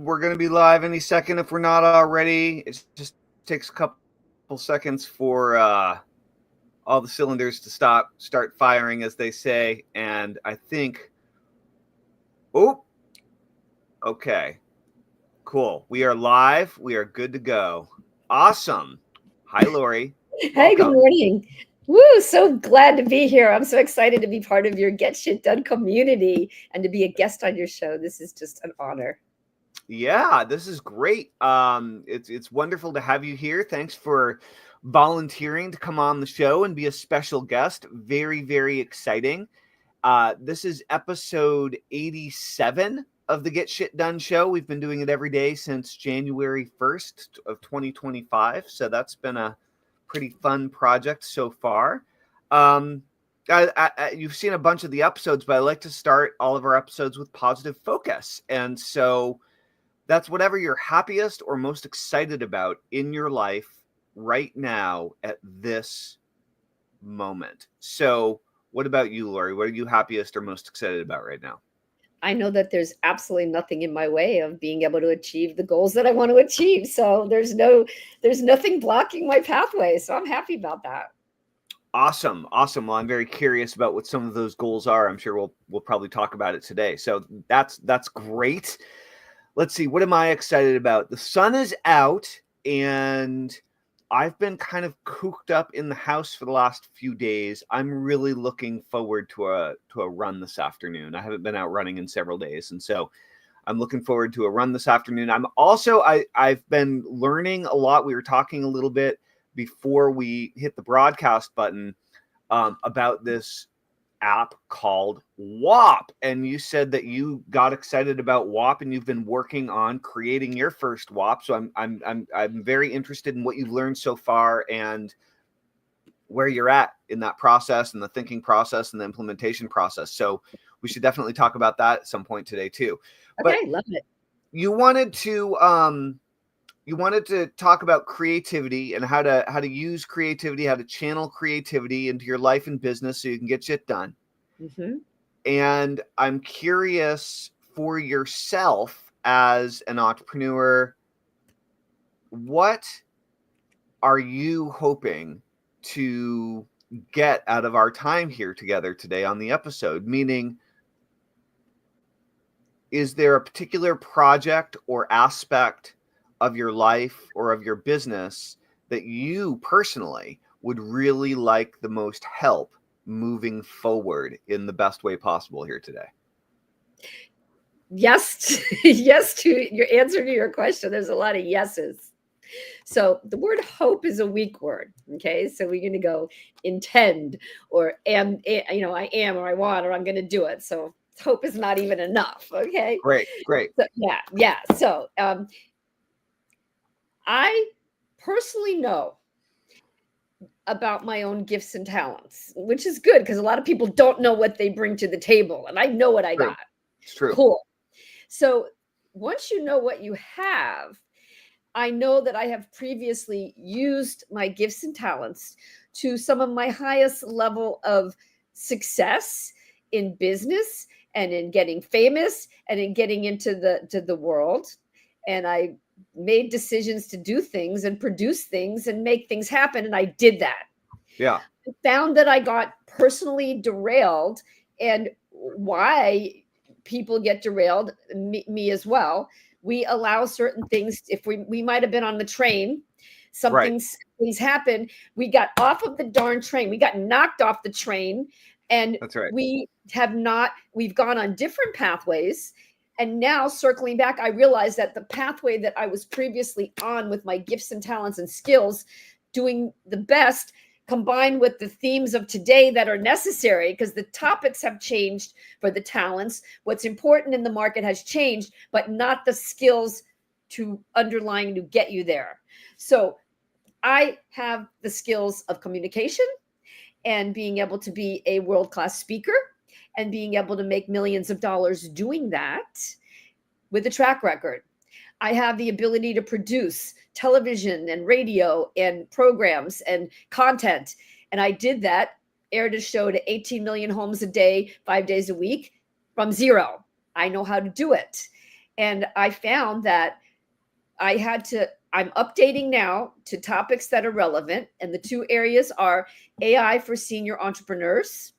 We're going to be live any second if we're not already. It just takes a couple seconds for all the cylinders to start firing, as they say. And I think, okay, cool. We are live. We are good to go. Awesome. Hi, Lori. Hey, good morning. Woo, so glad to be here. I'm so excited to be part of your Get Shit Done community and to be a guest on your show. This is just an honor. Yeah, this is great. It's wonderful to have you here. Thanks for volunteering to come on the show and be a special guest. Very, very exciting. This is episode 87 of the Get Shit Done show. We've been doing it every day since January 1st of 2025. So that's been a pretty fun project so far. You've seen a bunch of the episodes, but I like to start all of our episodes with positive focus. And so that's whatever you're happiest or most excited about in your life right now at this moment. So what about you, Lori? What are you happiest or most excited about right now? I know that there's absolutely nothing in my way of being able to achieve the goals that I want to achieve. So there's nothing blocking my pathway. So I'm happy about that. Awesome. Well, I'm very curious about what some of those goals are. I'm sure we'll probably talk about it today. So that's great. Let's see. What am I excited about? The sun is out and I've been kind of cooped up in the house for the last few days. I'm really looking forward to a run this afternoon. I haven't been out running in several days. And so I'm looking forward to a run this afternoon. I've been learning a lot. We were talking a little bit before we hit the broadcast button about this app called WAP, and you said that you got excited about WAP and you've been working on creating your first WAP. So I'm very interested in what you've learned so far and where you're at in that process and the thinking process and the implementation process. So we should definitely talk about that at some point today too. Okay, love it. You wanted to talk about creativity and how to use creativity, how to channel creativity into your life and business so you can get shit done. Mm-hmm. And I'm curious for yourself as an entrepreneur, what are you hoping to get out of our time here together today on the episode? Meaning, is there a particular project or aspect of your life or of your business that you personally would really like the most help moving forward in the best way possible here today? Yes. Yes to your answer to your question. There's a lot of yeses. So the word hope is a weak word. Okay. So we're going to go intend or I am, or I want, or I'm going to do it. So hope is not even enough. Okay. Great. So, yeah. So, I personally know about my own gifts and talents, which is good because a lot of people don't know what they bring to the table. And I know what I got. It's true. Cool. So once you know what you have, I know that I have previously used my gifts and talents to some of my highest level of success in business and in getting famous and in getting into the world. And I made decisions to do things and produce things and make things happen. And I did that. Yeah. I found that I got personally derailed, and why people get derailed, me as well. We allow certain things. If we might have been on the train, things happened. We got off of the darn train. We got knocked off the train. And that's right. We've gone on different pathways. And now circling back, I realized that the pathway that I was previously on with my gifts and talents and skills, doing the best, combined with the themes of today that are necessary, because the topics have changed for the talents. What's important in the market has changed, but not the skills to underlying to get you there. So I have the skills of communication and being able to be a world-class speaker and being able to make millions of dollars doing that with a track record. I have the ability to produce television and radio and programs and content. And I did that, aired a show to 18 million homes a day, 5 days a week from zero. I know how to do it. And I found that I'm updating now to topics that are relevant. And the two areas are AI for senior entrepreneurs.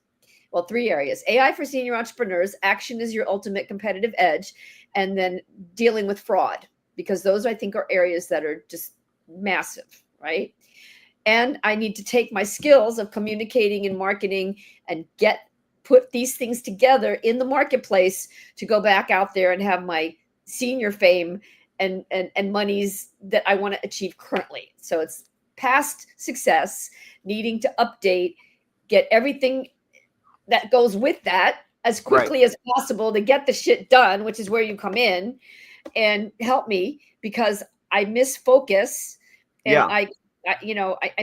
Well, three areas: AI for senior entrepreneurs, action is your ultimate competitive edge, and then dealing with fraud, because those I think are areas that are just massive, right? And I need to take my skills of communicating and marketing and put these things together in the marketplace to go back out there and have my senior fame and monies that I want to achieve currently. So it's past success, needing to update, get everything that goes with that as quickly as possible to get the shit done, which is where you come in and help me, because I miss focus. And I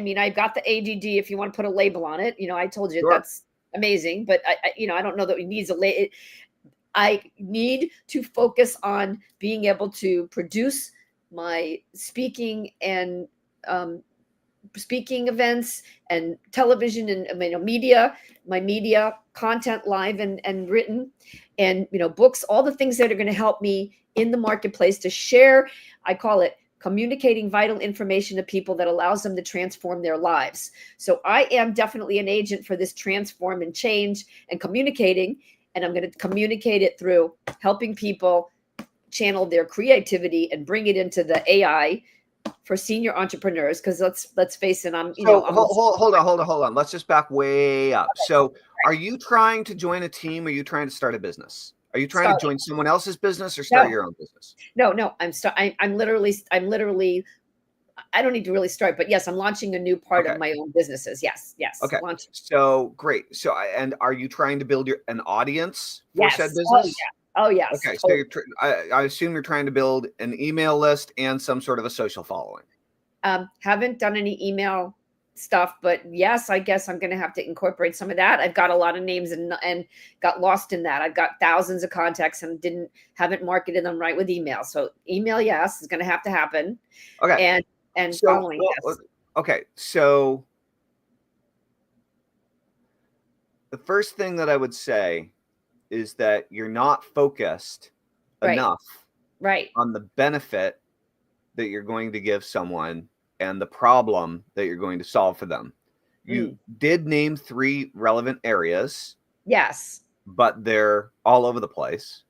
mean, I've got the ADD, if you want to put a label on it. I told you that's amazing, but I don't know that it needs a label. I need to focus on being able to produce my speaking and speaking events and television and media, my media content, live and written, and books, all the things that are going to help me in the marketplace to share. I call it communicating vital information to people that allows them to transform their lives. So I am definitely an agent for this transform and change and communicating, and I'm going to communicate it through helping people channel their creativity and bring it into the AI for senior entrepreneurs. Because let's face it, hold on. Let's just back way up. So are you trying to join a team? Or are you trying to start a business? Are you trying to join someone else's business or start your own business? No. I'm literally, I don't need to really start, but yes, I'm launching a new part of my own businesses. Yes. Okay. Launching. So great. So, and are you trying to build an audience for said business? Oh, yes. Okay. Totally. So I assume you're trying to build an email list and some sort of a social following. Haven't done any email stuff, but yes, I guess I'm going to have to incorporate some of that. I've got a lot of names and got lost in that. I've got thousands of contacts and haven't marketed them right with email. So email, yes, is going to have to happen. Okay. And following. Yes. Okay. So the first thing that I would say is that you're not focused enough on the benefit that you're going to give someone and the problem that you're going to solve for them. You did name 3 relevant areas. Yes. But they're all over the place.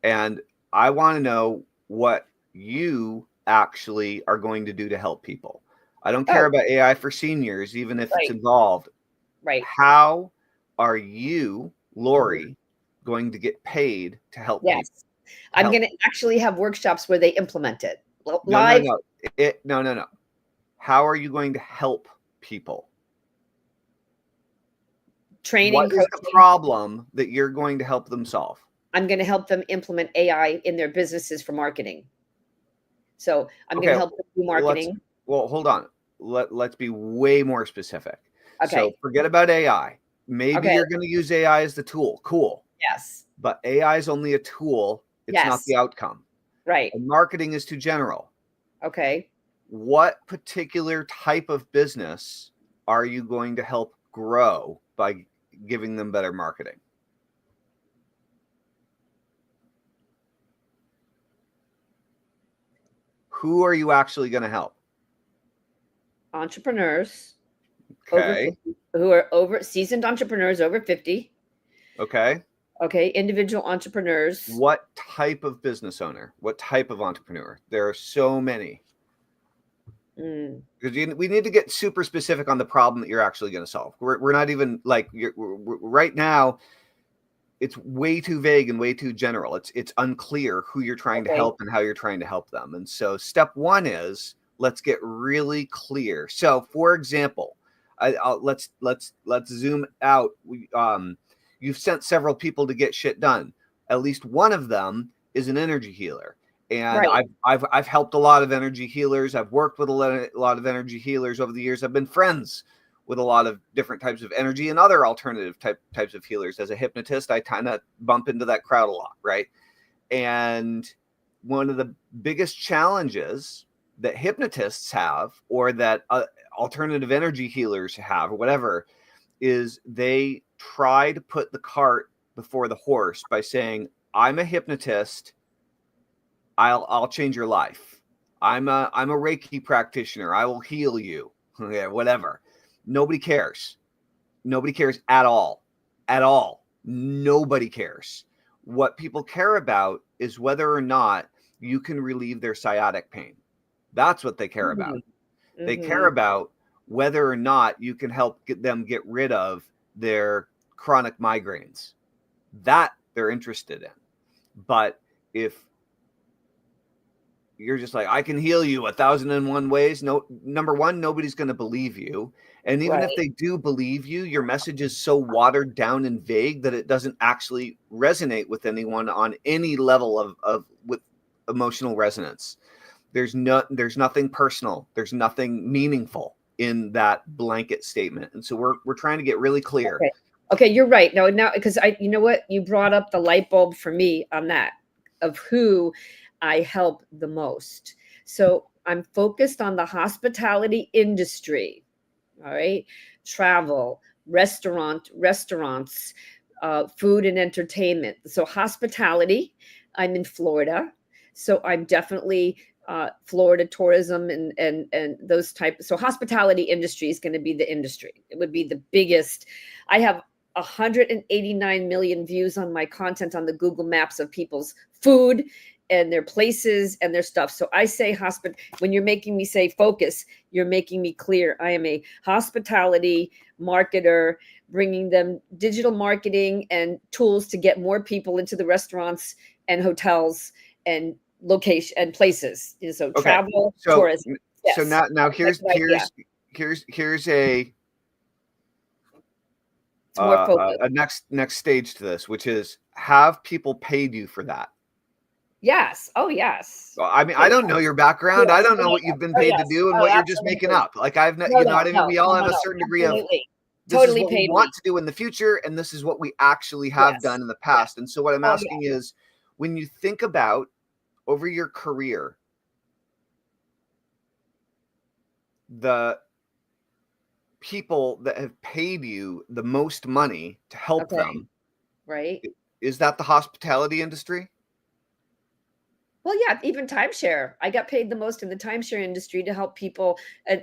And I want to know what you actually are going to do to help people. I don't care about AI for seniors, even if it's involved. Right. How are you, Lori, going to get paid to help people? I'm going to actually have workshops where they implement it. Live. No. How are you going to help people? Training. What is the problem that you're going to help them solve? I'm going to help them implement AI in their businesses for marketing. So I'm going to help them do marketing. Well, hold on. Let's be way more specific. Okay. So forget about AI. Maybe you're going to use AI as the tool. Cool. Yes. But AI is only a tool. It's not the outcome. Right. And marketing is too general. Okay. What particular type of business are you going to help grow by giving them better marketing? Who are you actually going to help? Entrepreneurs. Okay. Who are seasoned entrepreneurs over 50. Okay. Okay. Individual entrepreneurs. What type of business owner? What type of entrepreneur? There are so many. Because we need to get super specific on the problem that you're actually going to solve. We're not even like right now. It's way too vague and way too general. It's unclear who you're trying to help and how you're trying to help them. And so step 1 is let's get really clear. So for example, let's zoom out. You've sent several people to get shit done. At least one of them is an energy healer. And I've helped a lot of energy healers. I've worked with a lot of energy healers over the years. I've been friends with a lot of different types of energy and other alternative types of healers. As a hypnotist, I kind of bump into that crowd a lot, right? And one of the biggest challenges that hypnotists have, or that alternative energy healers have, or whatever, is they try to put the cart before the horse by saying, I'm a hypnotist, I'll change your life. I'm a Reiki practitioner. I will heal you. Yeah, whatever. Nobody cares. Nobody cares at all. At all. Nobody cares. What people care about is whether or not you can relieve their sciatic pain. That's what they care about. Mm-hmm. They care about whether or not you can help them get rid of their chronic migraines. That they're interested in. But if you're just like, I can heal you 1,001 ways, no, number one, nobody's going to believe you. And even if they do believe you, your message is so watered down and vague that it doesn't actually resonate with anyone on any level of with emotional resonance. There's nothing personal. There's nothing meaningful in that blanket statement. And so we're trying to get really clear. Okay, you're right. No, now, because you know what? You brought up the light bulb for me on that, of who I help the most. So I'm focused on the hospitality industry. All right. Travel, restaurants, food and entertainment. So hospitality, I'm in Florida. So I'm definitely Florida tourism and those types. So hospitality industry is going to be the industry. It would be the biggest. I have 189 million views on my content on the Google Maps of people's food and their places and their stuff. So I say when you're making me say focus, you're making me clear. I am a hospitality marketer, bringing them digital marketing and tools to get more people into the restaurants and hotels and location and places. So travel, tourism. Yes. So now here's a next stage to this, which is, have people paid you for that? Yes. Oh, yes. Well, I mean, I don't know your background. Yes. I don't know what you've been paid to do and what you're just making up. Like you know what I mean? We all have a certain degree of, this is what we want to do in the future, and this is what we actually have done in the past. And so what I'm asking is, when you think about over your career, the people that have paid you the most money to help them, right? Is that the hospitality industry? Well, yeah, even timeshare. I got paid the most in the timeshare industry to help people and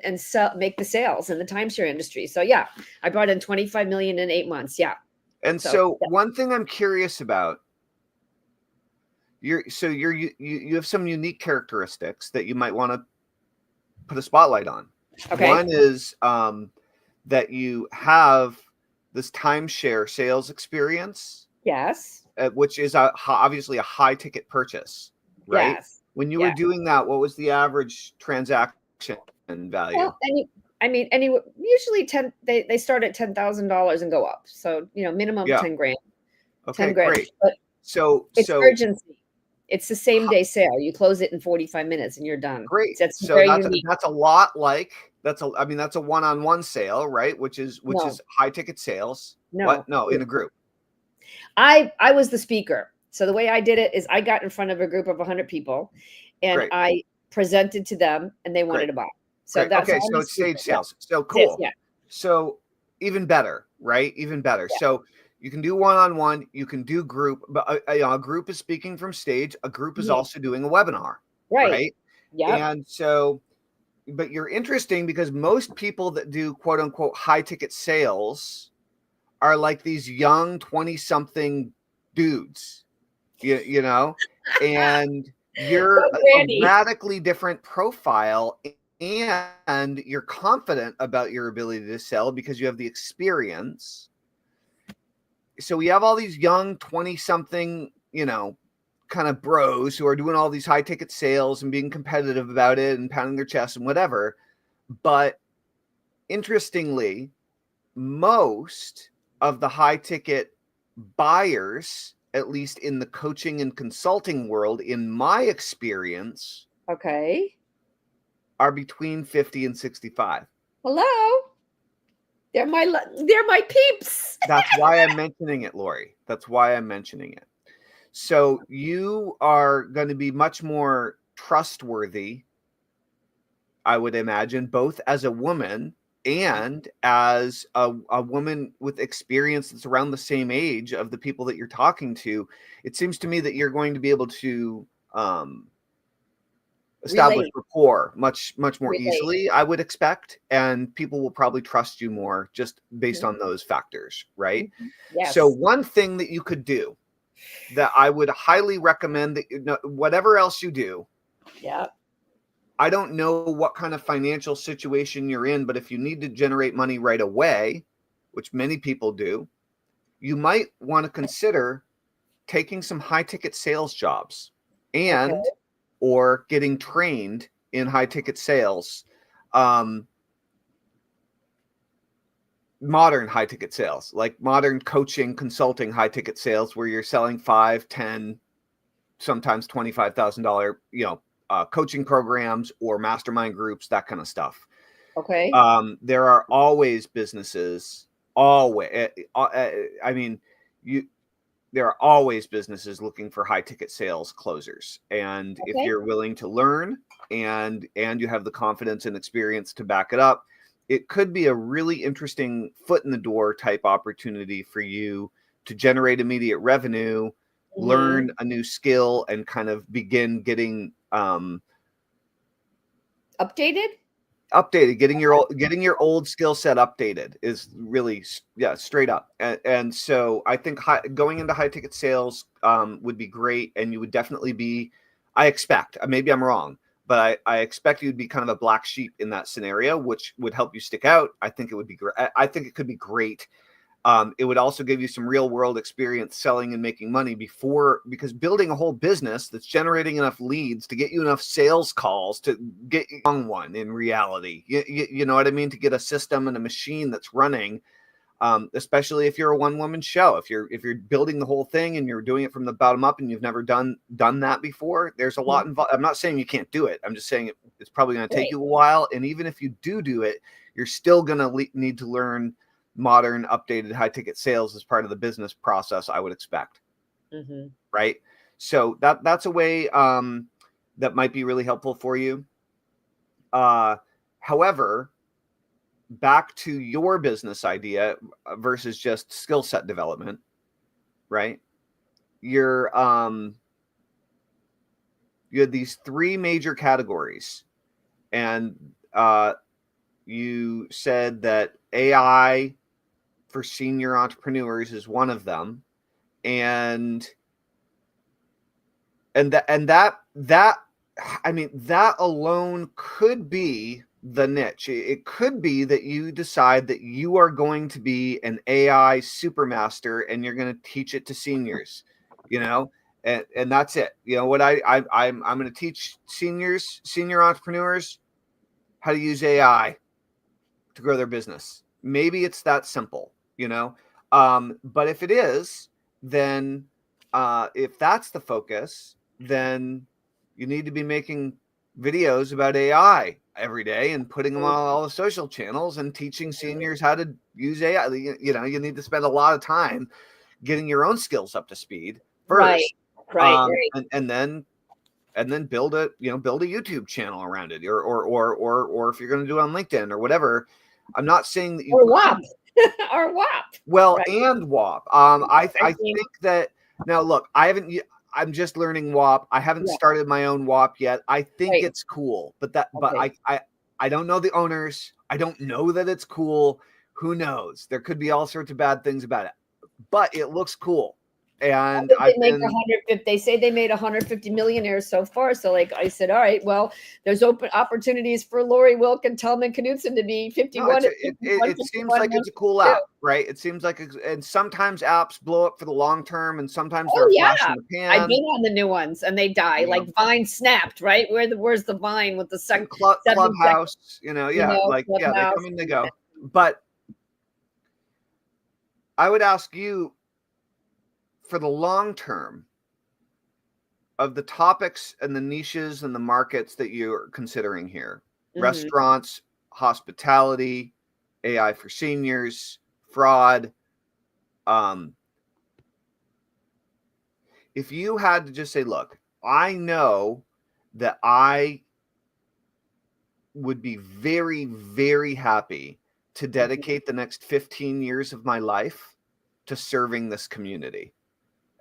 make the sales in the timeshare industry. So yeah, I brought in 25 million in 8 months. Yeah. And so one thing I'm curious about, you have some unique characteristics that you might want to put a spotlight on. Okay. One is that you have this timeshare sales experience. Yes. Which is obviously a high ticket purchase, right? Yes. When you were doing that, what was the average transaction value? Well, usually they start at $10,000 and go up. So, minimum 10 grand. Okay, 10 grand. Great. But it's urgency. It's the same day sale. You close it in 45 minutes and you're done. Great. That's a lot like that's a one-on-one sale, right? Which is high ticket sales. No, in a group. I was the speaker. So the way I did it is I got in front of a group of 100 people and I presented to them and they wanted to buy. So that's okay. So it's stage sales. So cool. Yeah. So even better, right? Even better. Yeah. So you can do one-on-one, you can do group, but a group is speaking from stage. A group is also doing a webinar, right? Yeah. And so, but you're interesting because most people that do quote unquote high ticket sales are like these young 20-something dudes, you know, and you're a radically different profile, and you're confident about your ability to sell because you have the experience. So we have all these young 20-something, kind of bros who are doing all these high ticket sales and being competitive about it and pounding their chest and whatever. But interestingly, most of the high ticket buyers, at least in the coaching and consulting world, in my experience, are between 50 and 65. Hello. They're my peeps. That's why I'm mentioning it, Lori. That's why I'm mentioning it. So you are going to be much more trustworthy, I would imagine, both as a woman and as a woman with experience that's around the same age of the people that you're talking to. It seems to me that you're going to be able to establish Relate. rapport much more Relate. easily, I would expect, and people will probably trust you more just based Mhm. on those factors, right? Mhm. Yes. So one thing that you could do that I would highly recommend that whatever else you do, Yeah. I don't know what kind of financial situation you're in, but if you need to generate money right away, which many people do, you might want to consider taking some high ticket sales jobs Okay. and or getting trained in high ticket sales, modern high ticket sales, like modern coaching, consulting, high ticket sales, where you're selling 5, 10, sometimes $25,000, coaching programs or mastermind groups, that kind of stuff. Okay. There are always businesses, always. I mean, there are always businesses looking for high ticket sales closers, and if Okay. you're willing to learn and you have the confidence and experience to back it up, it could be a really interesting foot in the door type opportunity for you to generate immediate revenue, Mhm. learn a new skill, and kind of begin getting Updated. updated. Getting your old skill set updated is really, yeah, straight up. And so I think going into high ticket sales would be great, and you would definitely be, I expect, maybe I'm wrong, but I expect you'd be kind of a black sheep in that scenario, which would help you stick out. I think it would be great. I think it could be great. It would also give you some real world experience selling and making money because building a whole business that's generating enough leads to get you enough sales calls to get you on one in reality. You know what I mean? To get a system and a machine that's running, especially if you're a one woman show, if you're building the whole thing and you're doing it from the bottom up and you've never done that before, there's a lot involved. I'm not saying you can't do it. I'm just saying it's probably going to take you a while. And even if you do it, you're still going to need to learn modern, updated, high ticket sales as part of the business process, I would expect. Mm-hmm. Right. So that's a way that might be really helpful for you. However, back to your business idea versus just skill set development, right? You had these three major categories, and you said that AI for senior entrepreneurs is one of them, and that I mean, that alone could be the niche. It could be that you decide that you are going to be an AI supermaster and you're going to teach it to seniors, and that's it. What I'm going to teach senior entrepreneurs how to use AI to grow their business. Maybe it's that simple, but if it is, then if that's the focus, then you need to be making videos about AI every day and putting them on all the social channels and teaching seniors how to use AI. You need to spend a lot of time getting your own skills up to speed first, Right. and then build a YouTube channel around it, or if you're going to do it on LinkedIn or whatever. I'm not saying that you or WAP. Or WAP. Well, right. And WAP. I think that now look, I'm just learning WAP. I haven't started my own WAP yet. I think it's cool, but I don't know the owners. I don't know that it's cool. Who knows? There could be all sorts of bad things about it, but it looks cool. And they say they made 150 millionaires so far. So like I said, all right, well, there's open opportunities for Lori Wilk and Tellman Knutson to be 51. It seems like it's a cool app, right? It seems like, and sometimes apps blow up for the long term, and sometimes they're a flash in the pan. I've been on the new ones and they die. Like Vine snapped, right? Where's the Vine with the Clubhouse? They Clubhouse. come and they go. But I would ask you, for the long term, of the topics and the niches and the markets that you're considering here, restaurants, hospitality, AI for seniors, fraud, if you had to just say, look, I know that I would be very, very happy to dedicate the next 15 years of my life to serving this community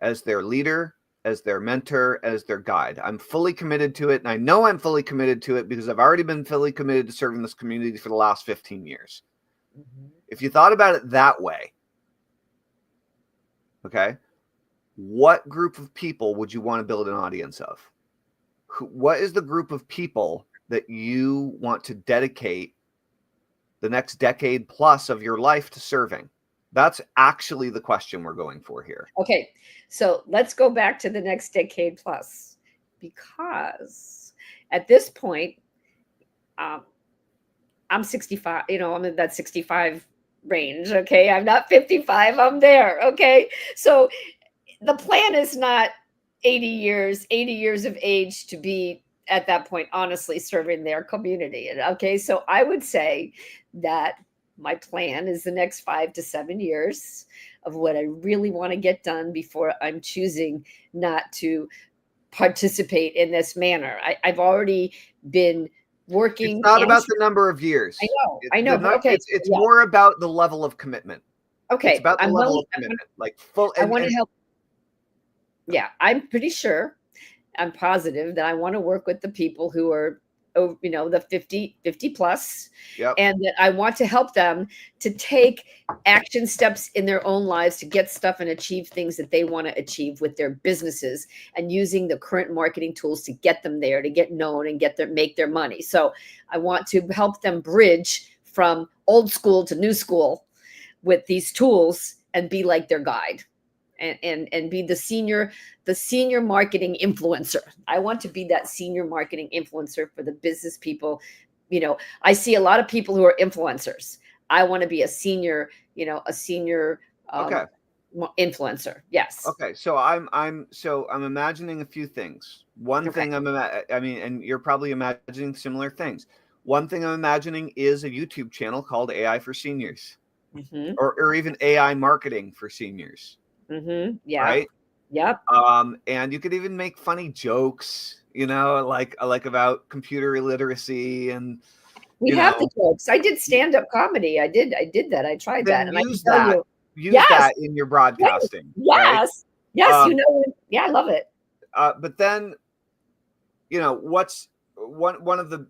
as their leader, as their mentor, as their guide. I'm fully committed to it. And I know I'm fully committed to it because I've already been fully committed to serving this community for the last 15 years. Mhm. If you thought about it that way, okay, what group of people would you want to build an audience of? What is the group of people that you want to dedicate the next decade plus of your life to serving? That's actually the question we're going for here. Okay, so let's go back to the next decade plus, because at this point, I'm 65, I'm in that 65 range. Okay, I'm not 55, I'm there. Okay, so the plan is not 80 years of age to be at that point, honestly, serving their community. Okay, so I would say that my plan is the next 5 to 7 years of what I really want to get done before I'm choosing not to participate in this manner. I've already been working. It's not about the number of years. I know, but okay. It's more about the level of commitment. Okay, it's about the level of commitment, like full. I want to help. Yeah, I'm pretty sure, I'm positive that I want to work with the people who are, the 50 plus, Yep. and that I want to help them to take action steps in their own lives to get stuff and achieve things that they want to achieve with their businesses, and using the current marketing tools to get them there, to get known and make their money. So I want to help them bridge from old school to new school with these tools and be like their guide. And be the senior marketing influencer. I want to be that senior marketing influencer for the business people. I see a lot of people who are influencers. I want to be a senior Okay. influencer. Yes. Okay. So I'm imagining a few things. One thing and you're probably imagining similar things. One thing I'm imagining is a YouTube channel called AI for Seniors, or even AI marketing for seniors. Yeah. Right. Yep. And you could even make funny jokes, like about computer illiteracy, and we have the jokes. I did stand-up comedy. I did that. I tried that, and use that in your broadcasting. Yes. Right? Yes. Yeah, I love it. But then, what's one of the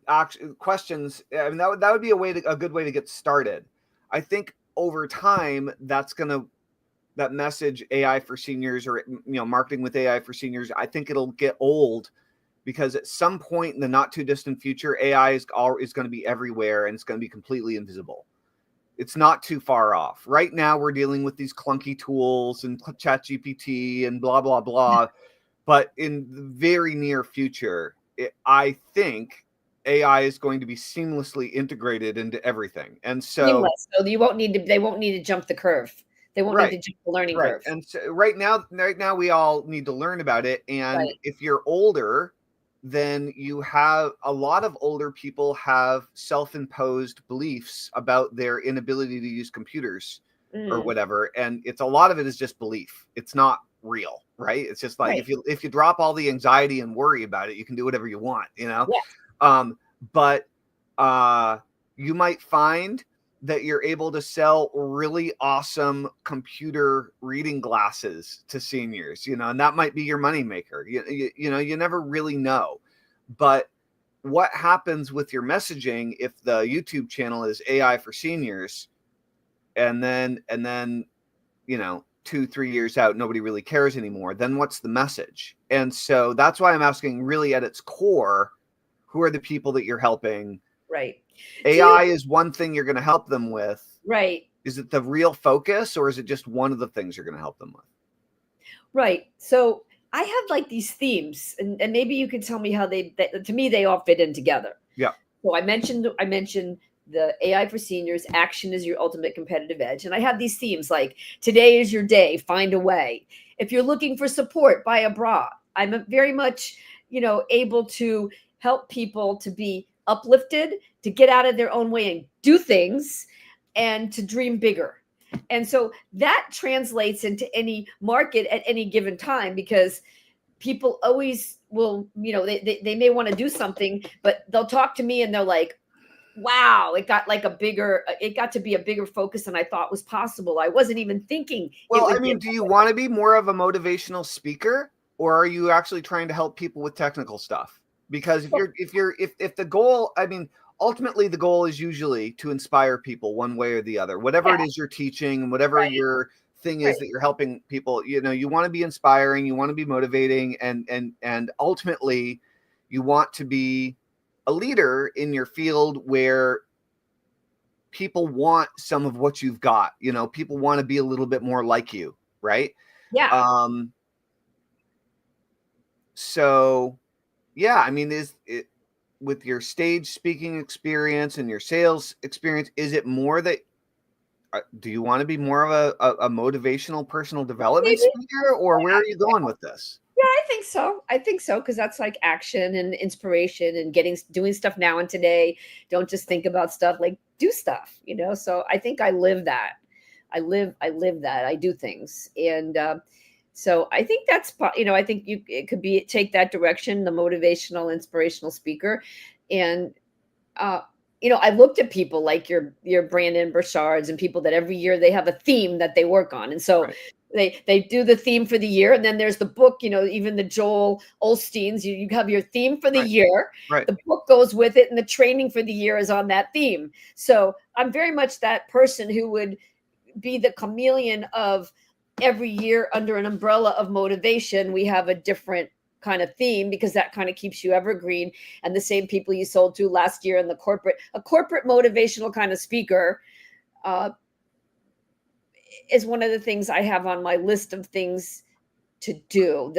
questions? I mean, that would be a good way to get started. I think over time, that message, AI for seniors, or marketing with AI for seniors, I think it'll get old, because at some point in the not too distant future, AI is going to be everywhere, and it's going to be completely invisible. It's not too far off. Right now, we're dealing with these clunky tools and ChatGPT and blah blah blah, but in the very near future, I think AI is going to be seamlessly integrated into everything, and so they won't need to jump the curve. They won't need to jump the learning curve. And so right now we all need to learn about it. And if you're older, then you have a lot of older people have self-imposed beliefs about their inability to use computers or whatever. And a lot of it is just belief. It's not real, right? It's just like, if you drop all the anxiety and worry about it, you can do whatever you want, but you might find that you're able to sell really awesome computer reading glasses to seniors, and that might be your moneymaker. You never really know. But what happens with your messaging if the YouTube channel is AI for seniors, and then 2-3 years out, nobody really cares anymore? Then what's the message? And so that's why I'm asking, really at its core, who are the people that you're helping? Right. AI is one thing you're going to help them with. Right. Is it the real focus, or is it just one of the things you're going to help them with? Right. So I have like these themes, and maybe you could tell me how to me, they all fit in together. Yeah. So I mentioned the AI for seniors, action is your ultimate competitive edge. And I have these themes like, today is your day, find a way. If you're looking for support, buy a bra. I'm very much, able to help people to be uplifted, to get out of their own way and do things, and to dream bigger. And so that translates into any market at any given time, because people always will, they may want to do something, but they'll talk to me and they're like, wow, it got to be a bigger focus than I thought was possible. I wasn't even thinking. Well, do you want to be more of a motivational speaker? or are you actually trying to help people with technical stuff? Because if the goal, I mean, ultimately the goal is usually to inspire people one way or the other, whatever it is you're teaching, whatever Right. your thing is Right. that you're helping people, you know, you want to be inspiring, you want to be motivating, and ultimately you want to be a leader in your field where people want some of what you've got. You know, people want to be a little bit more like you, right? Yeah. So yeah, I mean, is it, with your stage speaking experience and your sales experience, is it more that do you want to be more of a motivational personal development Maybe. speaker, or where are you going with this? Yeah, I think so. I think so because that's like action and inspiration and doing stuff now and today. Don't just think about stuff, like do stuff, you know. So I think I live that. I live that. I do things, and so I think you know, I think it could be take that direction, the motivational, inspirational speaker, and uh, you know, I looked at people like your Brandon Burchards and people that every year they have a theme that they work on, and so Right. they do the theme for the year, and then there's the book. You know, even the Joel Osteens, you have your theme for the Right. year. Right. The book goes with it, and the training for the year is on that theme. So I'm very much that person who would be the chameleon of every year under an umbrella of motivation. We have a different kind of theme because that kind of keeps you evergreen, and the same people you sold to last year in a corporate motivational kind of speaker is one of the things I have on my list of things to do.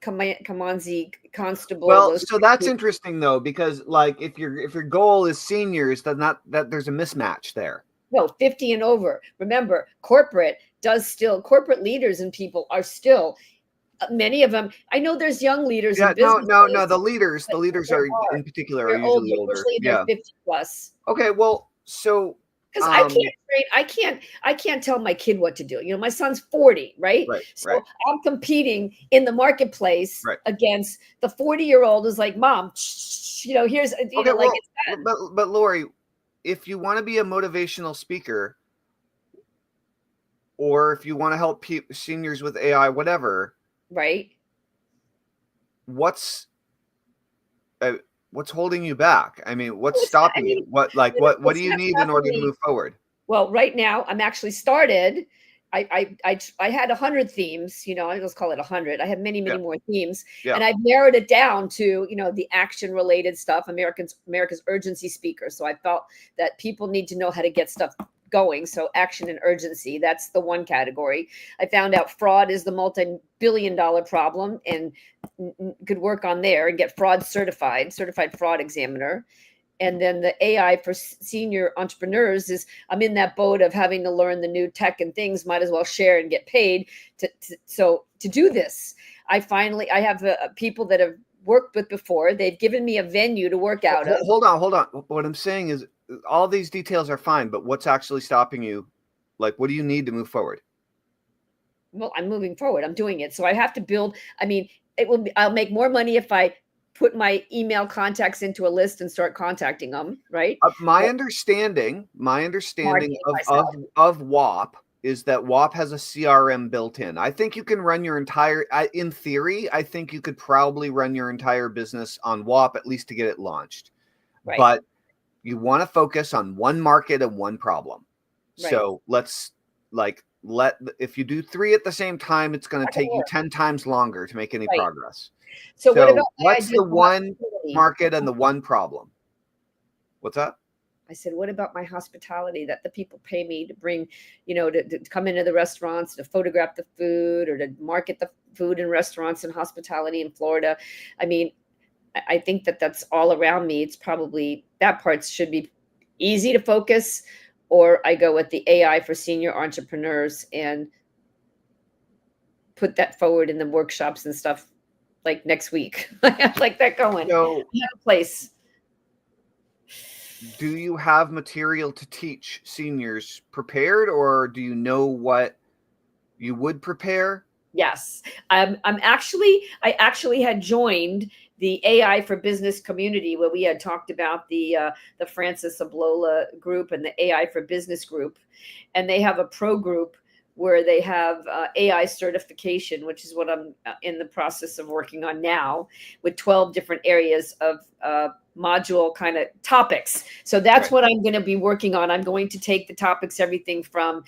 Kamanzi Constable. Well, Those so that's interesting though, because like if your goal is seniors, then not that there's a mismatch there. No, 50 and over. Remember, corporate leaders and people are still, many of them. I know there's young leaders Yeah, in businesses, no. The but leaders they're are hard. in particular are They're usually older. older. Usually they're Yeah. 50 plus. Okay. Well, so Because I can't tell my kid what to do. You know, my son's 40, right? right, So right, I'm competing in the marketplace right. against the 40-year-old who's like, Mom, you know, here's, you Okay. know, like Well, it's done. but Lori, if you want to be a motivational speaker, or if you want to help seniors with AI, whatever, Right. what's uh, what's holding you back? I mean, what's I stopping you? mean, you know, What do it's you not need in order to stopping. move forward? Well, right now I'm actually started. I had 100 themes, you know, I just call it 100. I have many, Yeah, many more themes, yeah. and I've narrowed it down to, you know, the action related stuff, America's urgency speaker. So I felt that people need to know how to get stuff going. So action and urgency, that's the one category. I found out fraud is the multi-billion-dollar problem, and could work on there and get certified fraud examiner. And then the AI for senior entrepreneurs is, I'm in that boat of having to learn the new tech and things, might as well share and get paid to do this. I have people that have worked with before. They've given me a venue to work out of. Hold on. What I'm saying is all these details are fine, but what's actually stopping you? Like, what do you need to move forward? Well, I'm moving forward. I'm doing it. So I have to build. I mean, I'll make more money if I put my email contacts into a list and start contacting them, right? My understanding Marketing of myself. WAP is that WAP has a CRM built in. I think you can run your entire, in theory, I think you could probably run your entire business on WAP, at least to get it launched. Right. But you want to focus on one market and one problem. Right. So let's if you do 3 at the same time, it's going to take you 10 times longer to make any Right. progress. So what about my what's idea the of one hospitality? market and the one problem? What's that? I said, what about my hospitality that the people pay me to bring, you know, to come into the restaurants, to photograph the food or to market the food in restaurants and hospitality in Florida? I mean, I think that that's all around me. It's probably that part should be easy to focus, or I go with the AI for senior entrepreneurs and put that forward in the workshops and stuff like next week. I have like that going. So I have a place. do you have material to teach seniors prepared, or do you know what you would prepare? Yes. I actually had joined the AI for Business community where we had talked about the Francis Ablola group and the AI for Business group, and they have a pro group where they have AI certification, which is what I'm in the process of working on now, with 12 different areas of module kind of topics. So that's what I'm going to be working on. I'm going to take the topics, everything from,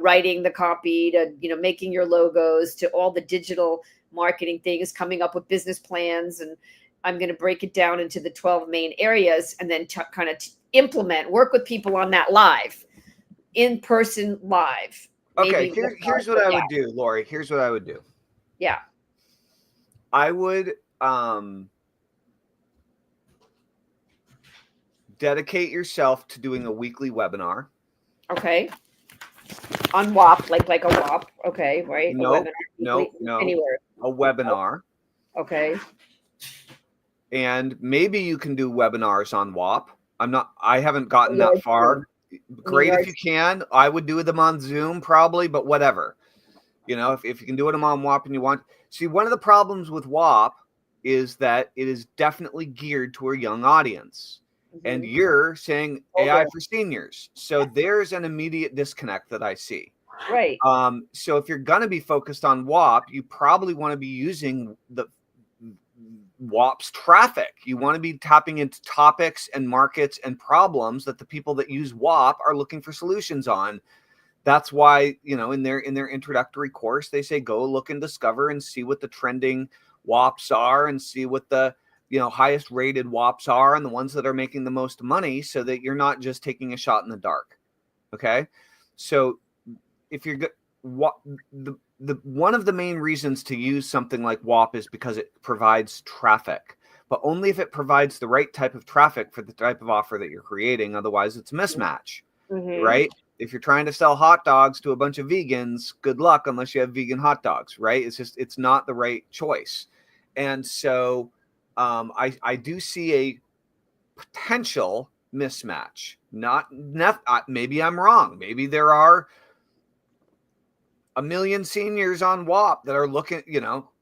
writing the copy to, making your logos, to all the digital marketing things, coming up with business plans. And I'm going to break it down into the 12 main areas, and then kind of implement, work with people on that live, in person live. Okay, here's what I would do, Lori. Here's what I would do. Yeah. I would dedicate yourself to doing a weekly webinar. Okay. On WAP, like a WAP. Okay, right? No, Anywhere. A webinar. Okay. And maybe you can do webinars on WAP. I haven't gotten that far. Great if you can. I would do them on Zoom probably, but whatever. If you can do them on WAP and you want. See, one of the problems with WAP is that it is definitely geared to a young audience. Mm-hmm. And you're saying AI for seniors. So there's an immediate disconnect that I see. Right. So if you're going to be focused on WAP, you probably want to be using the WAP's traffic. You want to be tapping into topics and markets and problems that the people that use WAP are looking for solutions on. That's why, in their introductory course, they say, go look and discover and see what the trending WAPs are, and see what the, highest rated WAPs are, and the ones that are making the most money, so that you're not just taking a shot in the dark. Okay. So if you're one of the main reasons to use something like WAP is because it provides traffic, but only if it provides the right type of traffic for the type of offer that you're creating. Otherwise, it's a mismatch, right? If you're trying to sell hot dogs to a bunch of vegans, good luck unless you have vegan hot dogs, right? It's not the right choice. And so I do see a potential mismatch. Maybe I'm wrong. Maybe there are a million seniors on WAP that are looking,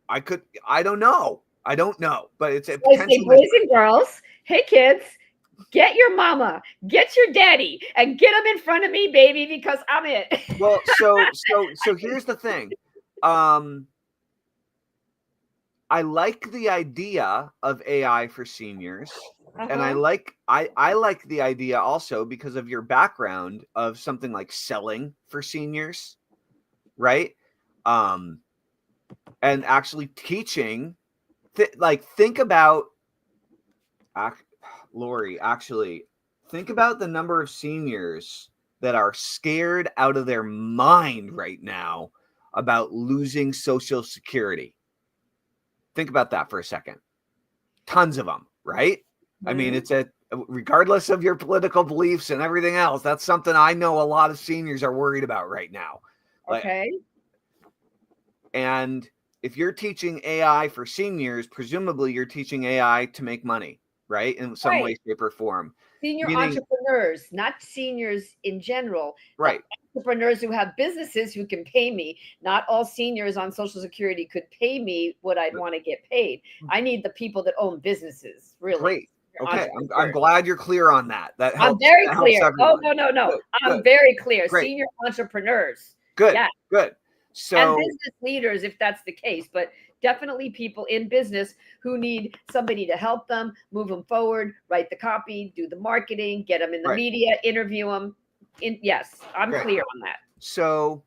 I don't know, but it's a potential. Boys and girls, hey kids, get your mama, get your daddy, and get them in front of me, baby, because I'm it. Well, so here's the thing. I like the idea of AI for seniors. And I like the idea also because of your background of something like selling for seniors. Right. And actually teaching, think about, Lori, think about the number of seniors that are scared out of their mind right now about losing Social Security. Think about that for a second. Tons of them, right? Mm-hmm. I mean, it's regardless of your political beliefs and everything else, that's something I know a lot of seniors are worried about right now. Okay. And if you're teaching AI for seniors, presumably you're teaching AI to make money, right? In some way, shape, or form. Senior entrepreneurs, not seniors in general. Right. Entrepreneurs who have businesses who can pay me. Not all seniors on Social Security could pay me what I'd want to get paid. I need the people that own businesses, really. Great. Okay, I'm glad you're clear on that. That helps. I'm very clear. Oh, no. I'm very clear. Great. Senior entrepreneurs. Good. Yeah. Good. So, and business leaders, if that's the case, but definitely people in business who need somebody to help them, move them forward, write the copy, do the marketing, get them in the media, interview them. Yes, I'm clear on that. So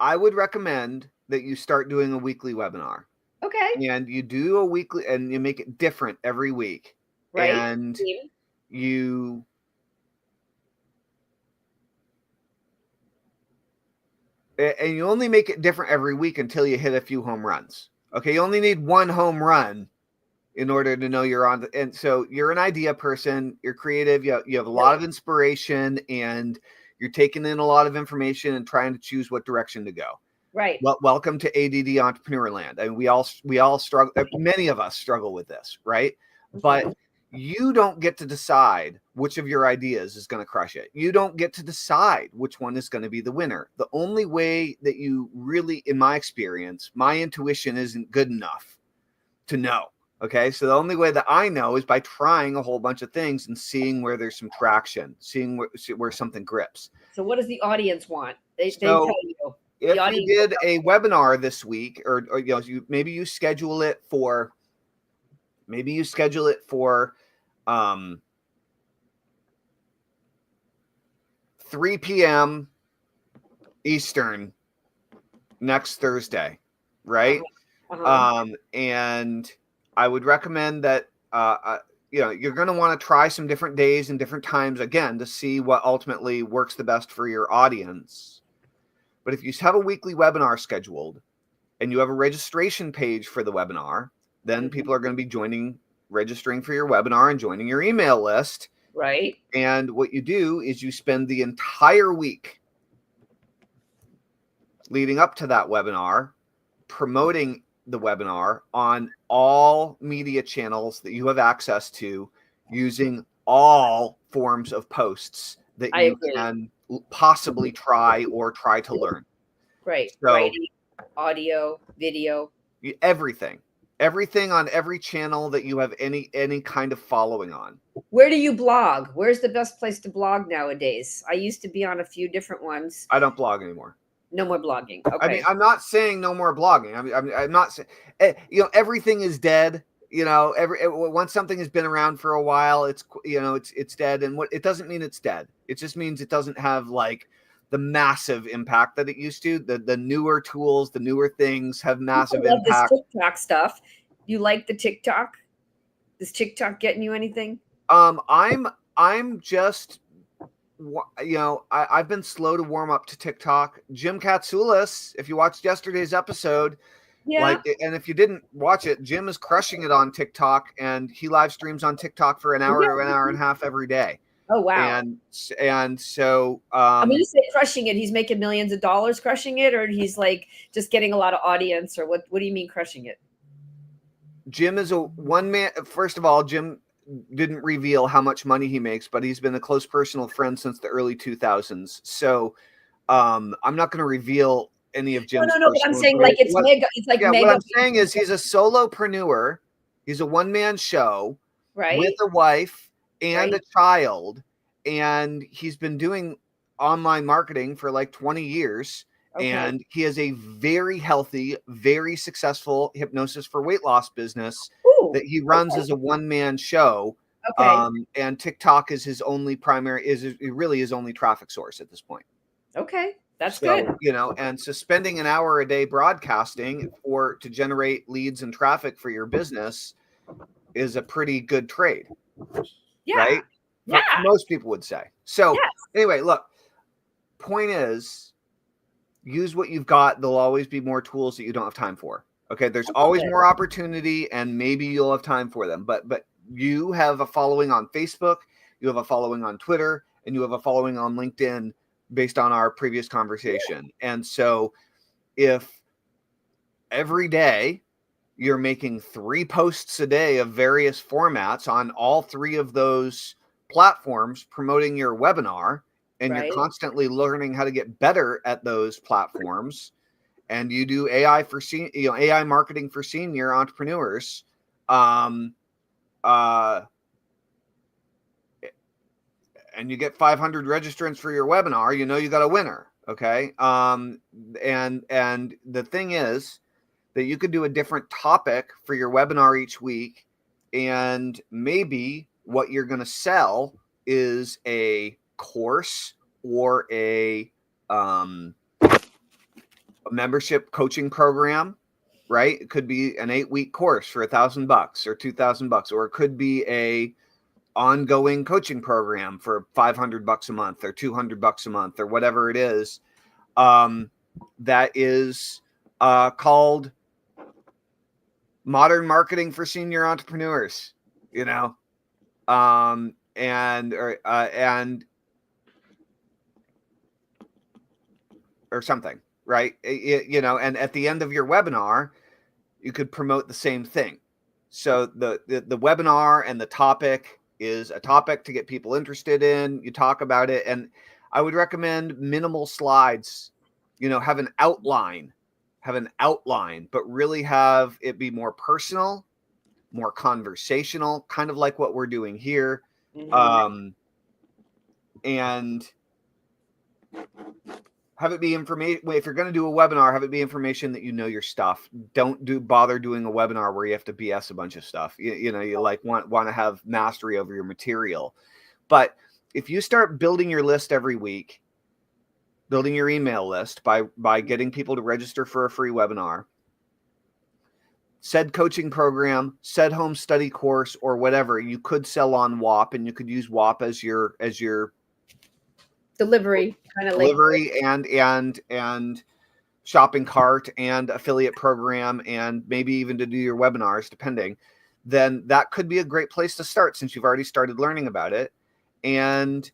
I would recommend that you start doing a weekly webinar. Okay. And you do a weekly, and you make it different every week. Right. And you only make it different every week until you hit a few home runs. Okay, you only need one home run in order to know you're on. And so you're an idea person, you're creative, you have a lot of inspiration, and you're taking in a lot of information and trying to choose what direction to go. Right. Well, welcome to ADD Entrepreneur Land. And we all struggle. Many of us struggle with this, right? But you don't get to decide which of your ideas is going to crush it. You don't get to decide which one is going to be the winner. The only way that you really, in my experience, my intuition isn't good enough to know. Okay, so the only way that I know is by trying a whole bunch of things and seeing where there's some traction, seeing where something grips. So what does the audience want? They So tell you. The if you audience did a webinar this week, or maybe you schedule it for 3 p.m. Eastern next Thursday, right? And I would recommend that you're going to want to try some different days and different times again to see what ultimately works the best for your audience. But if you have a weekly webinar scheduled and you have a registration page for the webinar, then people are going to be registering for your webinar and joining your email list. Right. And what you do is you spend the entire week leading up to that webinar promoting the webinar on all media channels that you have access to, using all forms of posts that you can possibly try to learn. Right. So, writing, audio, video, everything on every channel that you have any kind of following on. Where do you blog? Where's the best place to blog nowadays? I used to be on a few different ones. I don't blog anymore. No more blogging. Okay. I mean, I'm not saying no more blogging. I'm not saying, everything is dead. Once something has been around for a while, it's dead. And it doesn't mean it's dead. It just means it doesn't have like the massive impact that it used to. The newer tools, the newer things have massive impact. This TikTok stuff. You like the TikTok? Is TikTok getting you anything? I'm just, I've been slow to warm up to TikTok. Jim Katsoulis, if you watched yesterday's episode, and if you didn't watch it, Jim is crushing it on TikTok, and he live streams on TikTok for an hour and a half every day. Oh wow! And so, when you say crushing it, he's making millions of dollars crushing it, or he's like just getting a lot of audience, or what? What do you mean crushing it? Jim is a one man. First of all, Jim didn't reveal how much money he makes, but he's been a close personal friend since the early 2000s. So I'm not going to reveal any of Jim's. No. But I'm saying like it's mega. It's like mega. What I'm saying is he's a solopreneur. He's a one-man show, right, with a wife and a child, and he's been doing online marketing for like 20 years. Okay. And he has a very healthy, very successful hypnosis for weight loss business that he runs as a one-man show. Okay. And TikTok is his only really his only traffic source at this point. Okay. That's good. And so spending an hour a day broadcasting to generate leads and traffic for your business is a pretty good trade. Yeah. Right? Yeah. Most people would say. So anyway, look, point is, use what you've got. There'll always be more tools that you don't have time for. Okay. There's always more opportunity, and maybe you'll have time for them, but you have a following on Facebook, you have a following on Twitter, and you have a following on LinkedIn based on our previous conversation. Yeah. And so if every day you're making 3 posts a day of various formats on all 3 of those platforms promoting your webinar, and you're constantly learning how to get better at those platforms, and you do AI marketing for senior entrepreneurs, and you get 500 registrants for your webinar, you got a winner. Okay. And the thing is that you could do a different topic for your webinar each week, and maybe what you're going to sell is a course or a membership coaching program, right? It could be an 8-week course for $1,000 or $2,000, or it could be a ongoing coaching program for $500 a month or $200 a month or whatever it is. That is called modern marketing for senior entrepreneurs, or something, right? And at the end of your webinar, you could promote the same thing. So the webinar and the topic is a topic to get people interested in. You talk about it, and I would recommend minimal slides. Have an outline, but really have it be more personal more conversational, kind of like what we're doing here. Mhm. And have it be information. If you're going to do a webinar, have it be information that you know your stuff. Don't bother doing a webinar where you have to BS a bunch of stuff. You know, you like want to have mastery over your material. But if you start building your list every week, building your email list by getting people to register for a free webinar, said coaching program, said home study course, or whatever, you could sell on WAP, and you could use WAP as your Delivery, kind of like delivery and shopping cart and affiliate program, and maybe even to do your webinars, depending. Then that could be a great place to start, since you've already started learning about it. And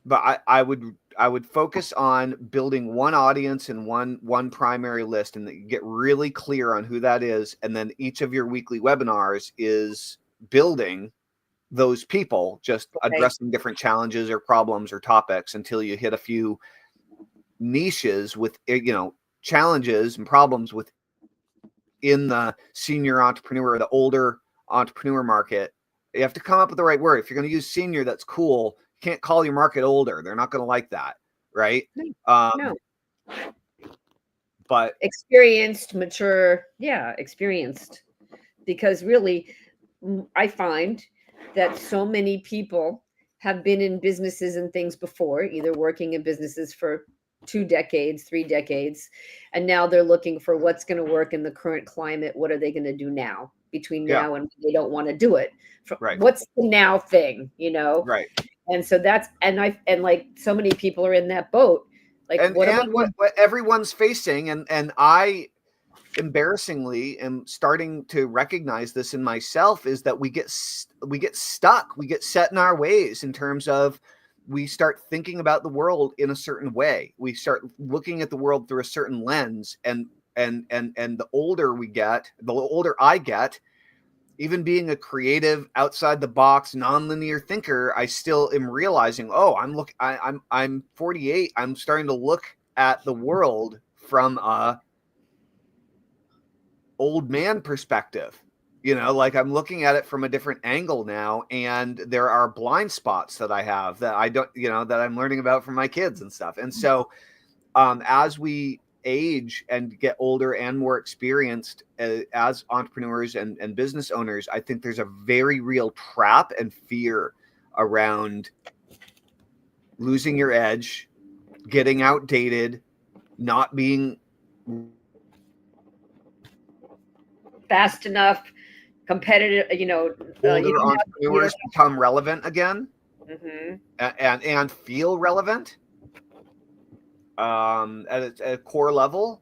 but I would focus on building one audience and one primary list, and that you get really clear on who that is. And then each of your weekly webinars is building those people, just addressing different challenges or problems or topics until you hit a few niches with, you know, challenges and problems within the senior entrepreneur or the older entrepreneur market. You have to come up with the right word. If you're going to use senior, that's cool. You can't call your market older. They're not going to like that, right? no. But Experienced, mature, experienced. Because really, I find that so many people have been in businesses and things before, either working in businesses for 2 decades, 3 decades, and now they're looking for what's going to work in the current climate. What are they going to do now, between now and they don't want to do it? What's the now thing, you know? Right. And so that's, and like so many people are in that boat. Like, and what everyone's facing, and I embarrassingly am starting to recognize this in myself, is that we get stuck, we get set in our ways, in terms of we start thinking about the world in a certain way. We start looking at the world through a certain lens, and the older we get, the older I get, even being a creative, outside the box, nonlinear thinker, I still am realizing, oh, I'm 48. I'm starting to look at the world from a old man perspective. You know, like I'm looking at it from a different angle now, and there are blind spots that I have that I don't, you know, that I'm learning about from my kids and stuff. And so, as we age and get older and more experienced as entrepreneurs and business owners, I think there's a very real trap and fear around losing your edge, getting outdated, not being fast enough, competitive, you know, older entrepreneurs become relevant again. Mm-hmm. and feel relevant at a core level.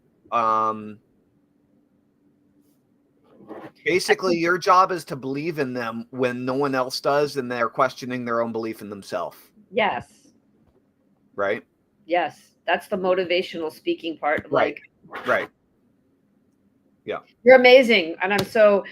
Basically, your job is to believe in them when no one else does, and they're questioning their own belief in themselves. Yes. Right? Yes. That's the motivational speaking part. Right. Right. Yeah. You're amazing. And I'm so,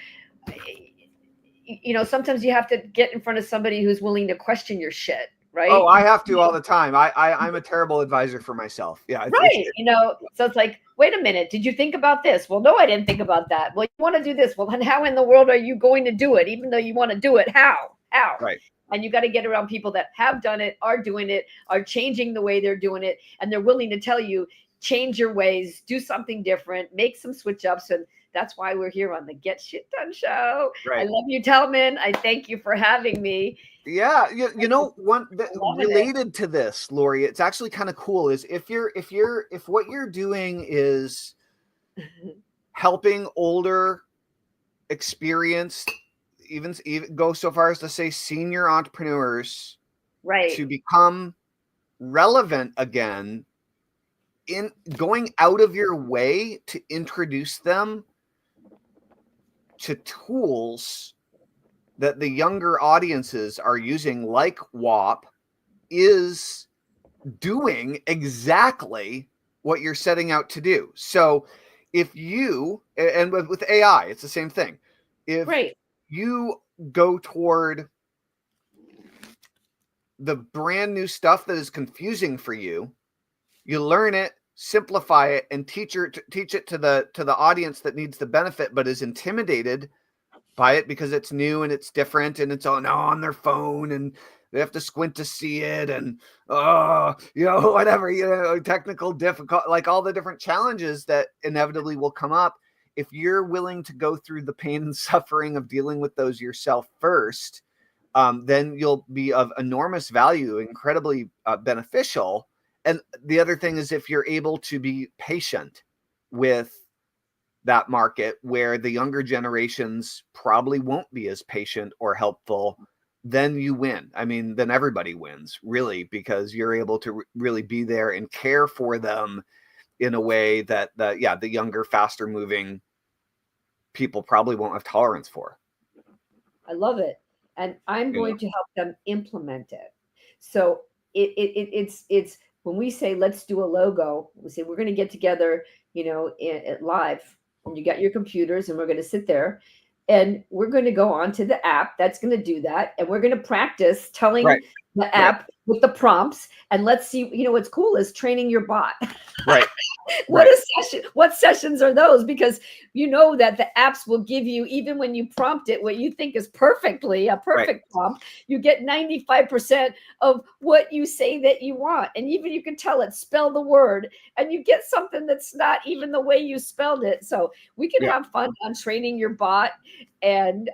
you know, sometimes you have to get in front of somebody who's willing to question your shit. Right? Oh, I have to all the time. I'm a terrible advisor for myself. Yeah. Right. You know, so it's like, wait a minute, did you think about this? Well, no, I didn't think about that. Well, you want to do this. Well, then how in the world are you going to do it? Even though you want to do it, how? Right. And you got to get around people that have done it, are doing it, are changing the way they're doing it, and they're willing to tell you, change your ways, do something different, make some switch ups. And that's why we're here on the Get Shit Done show. Right. I love you, Tellman. I thank you for having me. Yeah, you know, one related to this, Lori, it's actually kind of cool, is if what you're doing is helping older, experienced, even go so far as to say senior entrepreneurs, right, to become relevant again, in going out of your way to introduce them to tools that the younger audiences are using, like WAP, is doing exactly what you're setting out to do. So if you, and with AI, it's the same thing. If you go toward the brand new stuff that is confusing for you, you learn it, simplify it and teach it to the audience that needs the benefit but is intimidated by it because it's new and it's different and it's on their phone and they have to squint to see it and whatever, technical difficult, like all the different challenges that inevitably will come up. If you're willing to go through the pain and suffering of dealing with those yourself first, then you'll be of enormous value, incredibly beneficial. And the other thing is, if you're able to be patient with that market where the younger generations probably won't be as patient or helpful, then you win. I mean, then everybody wins, really, because you're able to really be there and care for them in a way that the younger, faster moving people probably won't have tolerance for. I love it. And I'm going to help them implement it. So it's when we say, let's do a logo, we say, we're going to get together, live, and you got your computers and we're going to sit there and we're going to go onto the app that's going to do that. And we're going to practice telling the app with the prompts. And let's see, what's cool is training your bot. Right. What sessions are those? Because that the apps will give you, even when you prompt it, what you think is perfectly a perfect prompt, you get 95% of what you say that you want. And even you can tell it, spell the word, and you get something that's not even the way you spelled it. So we can have fun on training your bot. And,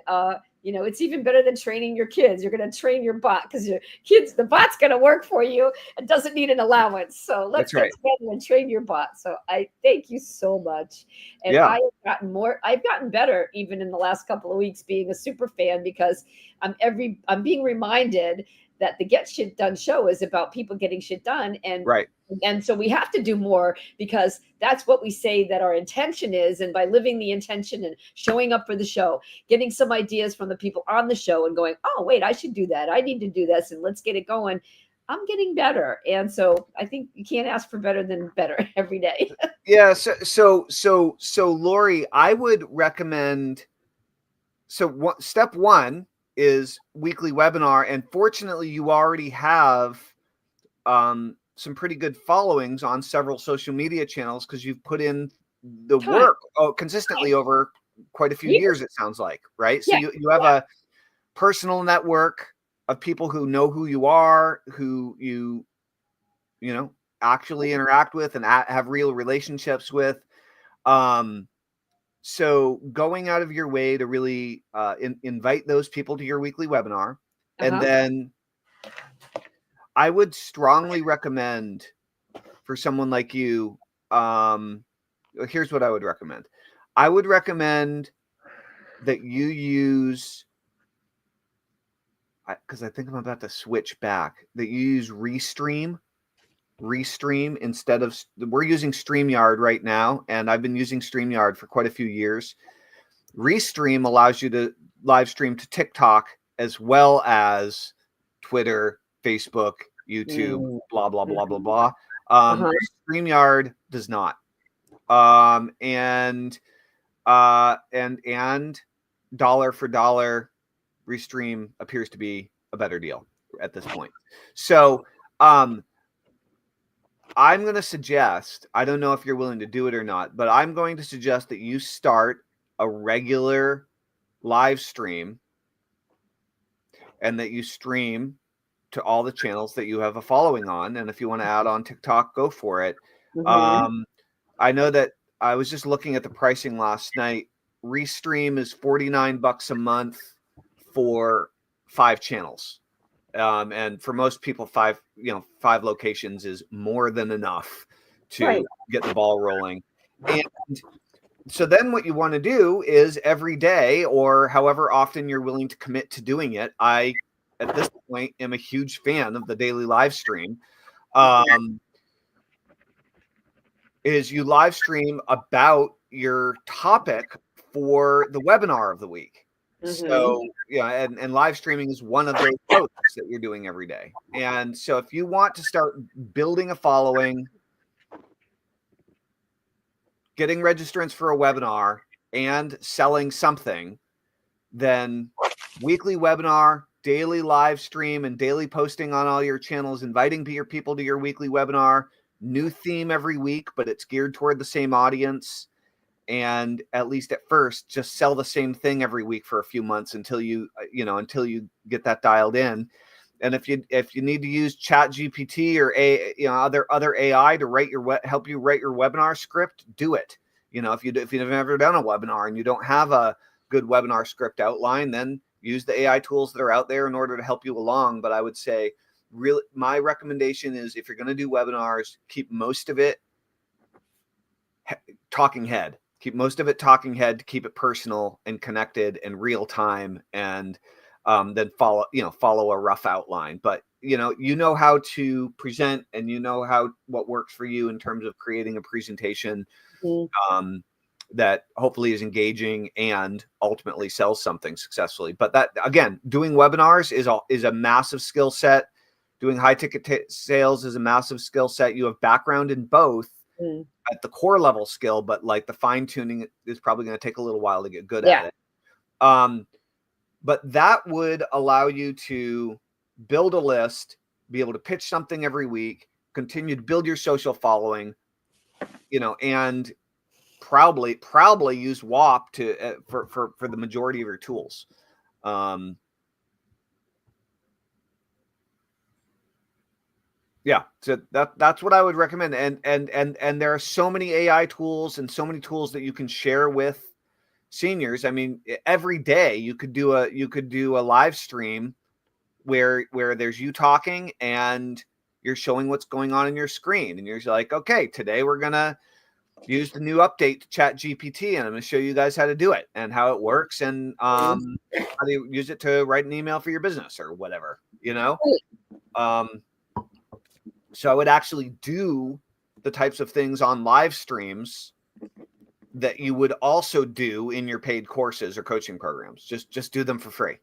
it's even better than training your kids. You're going to train your bot because the bot's going to work for you. It doesn't need an allowance. So let's get together and train your bot. So I thank you so much. And I've gotten better even in the last couple of weeks being a super fan, because I'm being reminded that the Get Shit Done show is about people getting shit done. And so we have to do more, because that's what we say that our intention is. And by living the intention and showing up for the show, getting some ideas from the people on the show and going, oh, wait, I should do that. I need to do this, and let's get it going. I'm getting better. And so I think you can't ask for better than better every day. Yeah. So Lori, I would recommend, step one is weekly webinar. And fortunately, you already have some pretty good followings on several social media channels, because you've put in the work consistently over quite a few years, it sounds like, right? So you have a personal network of people who know who you are, who you actually interact with and have real relationships with. So going out of your way to really invite those people to your weekly webinar. And then I would strongly recommend, for someone like you, here's what I would recommend. I would recommend that you use, because I think I'm about to switch back, that you use Restream instead of, we're using StreamYard right now, and I've been using StreamYard for quite a few years. Restream allows you to live stream to TikTok as well as Twitter, Facebook, YouTube, blah, blah, blah, blah, blah. StreamYard does not. And dollar for dollar, Restream appears to be a better deal at this point. So I'm going to suggest, I don't know if you're willing to do it or not, but I'm going to suggest that you start a regular live stream and that you stream to all the channels that you have a following on. And if you want to add on TikTok, go for it. I know that I was just looking at the pricing last night. Restream is $49 a month for 5 channels. And for most people, 5 locations is more than enough to get the ball rolling. And so then what you want to do is every day, or however often you're willing to commit to doing it. I, at this point, am a huge fan of the daily live stream. Is you live stream about your topic for the webinar of the week. So and live streaming is one of those posts that you're doing every day. And so if you want to start building a following, getting registrants for a webinar, and selling something, then weekly webinar, daily live stream, and daily posting on all your channels, inviting your people to your weekly webinar, new theme every week, but it's geared toward the same audience. And at least at first, just sell the same thing every week for a few months until you get that dialed in. And if you need to use Chat GPT or other AI to help you write your webinar script, do it. If you've never done a webinar and you don't have a good webinar script outline, then use the AI tools that are out there in order to help you along. But I would say, really, my recommendation is, if you're going to do webinars, keep most of it talking head. Keep most of it talking head to keep it personal and connected and real time, and then follow a rough outline. But you know how to present, and what works for you in terms of creating a presentation that hopefully is engaging and ultimately sells something successfully. But that, again, doing webinars is a massive skill set. Doing high ticket sales is a massive skill set. You have background in both at the core level skill, but like the fine tuning is probably going to take a little while to get good at it. But that would allow you to build a list, be able to pitch something every week, continue to build your social following, and probably use WAP for the majority of your tools. Yeah, so that's what I would recommend. And there are so many AI tools and so many tools that you can share with seniors. I mean, every day you could do a live stream where there's you talking and you're showing what's going on in your screen, and you're like, okay, today we're gonna use the new update to Chat GPT, and I'm gonna show you guys how to do it and how it works, and how do you use it to write an email for your business or whatever, So I would actually do the types of things on live streams that you would also do in your paid courses or coaching programs. Just do them for free.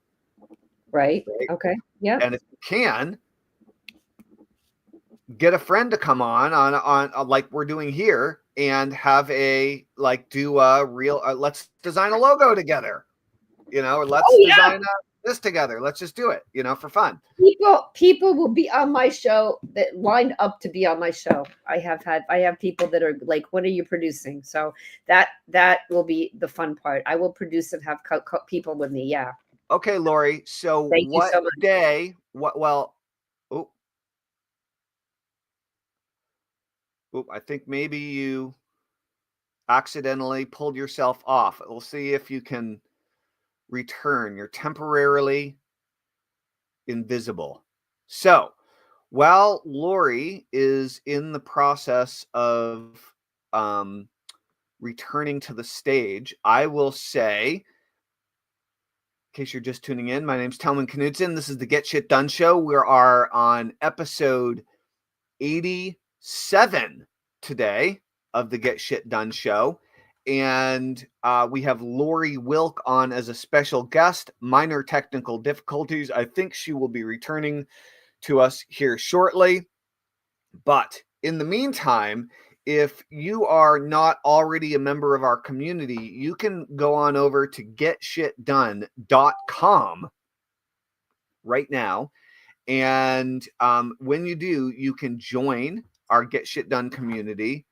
Right? Okay. Yeah. And if you can, get a friend to come on like we're doing here, and have do a real let's design a logo together, or let's design this together. Let's just do it, for fun. People will be on my show that lined up to be on my show. I have people that are like, when are you producing? So that will be the fun part. I will produce and have people with me. Yeah. Okay, Lori. So Thank you so much. day? I think maybe you accidentally pulled yourself off. We'll see if you can return. You're temporarily invisible. So while Lori is in the process of returning to the stage, I will say, in case you're just tuning in, my name's Tellman Knudsen. This is the Get Shit Done Show. We are on episode 87 today of the Get Shit Done Show. And we have Lori Wilk on as a special guest. Minor technical difficulties. I think she will be returning to us here shortly. But in the meantime, if you are not already a member of our community, you can go on over to getshitdone.com right now. And when you do, you can join our Get Shit Done community.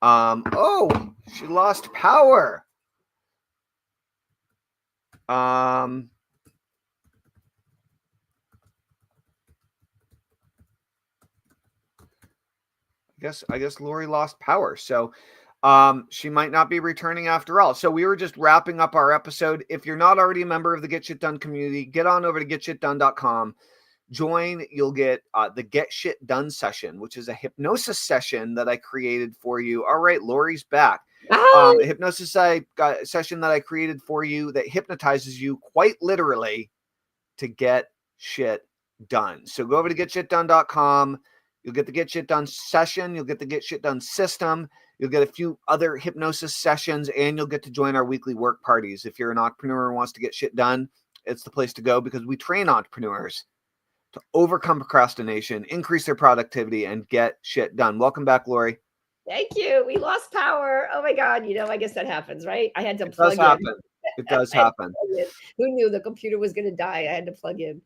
She lost power. I guess Lori lost power. So she might not be returning after all. So we were just wrapping up our episode. If you're not already a member of the Get Shit Done community, get on over to getshitdone.com. Join. You'll get the Get Shit Done session, which is a hypnosis session that I created for you. All right, Lori's back. A hypnosis session that I created for you that hypnotizes you quite literally to get shit done. So go over to getshitdone.com. You'll get the Get Shit Done session. You'll get the Get Shit Done system. You'll get a few other hypnosis sessions, and you'll get to join our weekly work parties. If you're an entrepreneur who wants to get shit done, it's the place to go, because we train entrepreneurs to overcome procrastination, increase their productivity, and get shit done. Welcome back, Lori. Thank you. We lost power. Oh my God. I guess that happens, right? I had to plug in. It does happen. Who knew the computer was going to die? I had to plug in.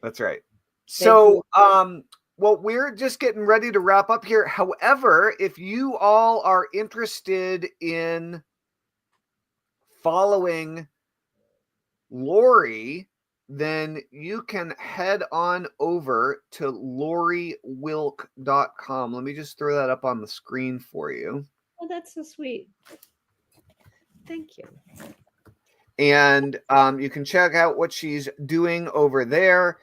That's right. So Well, we're just getting ready to wrap up here. However, if you all are interested in following Lori, then you can head on over to LoriWilk.com. Let me just throw that up on the screen for you. Oh, that's so sweet. Thank you. And you can check out what she's doing over there.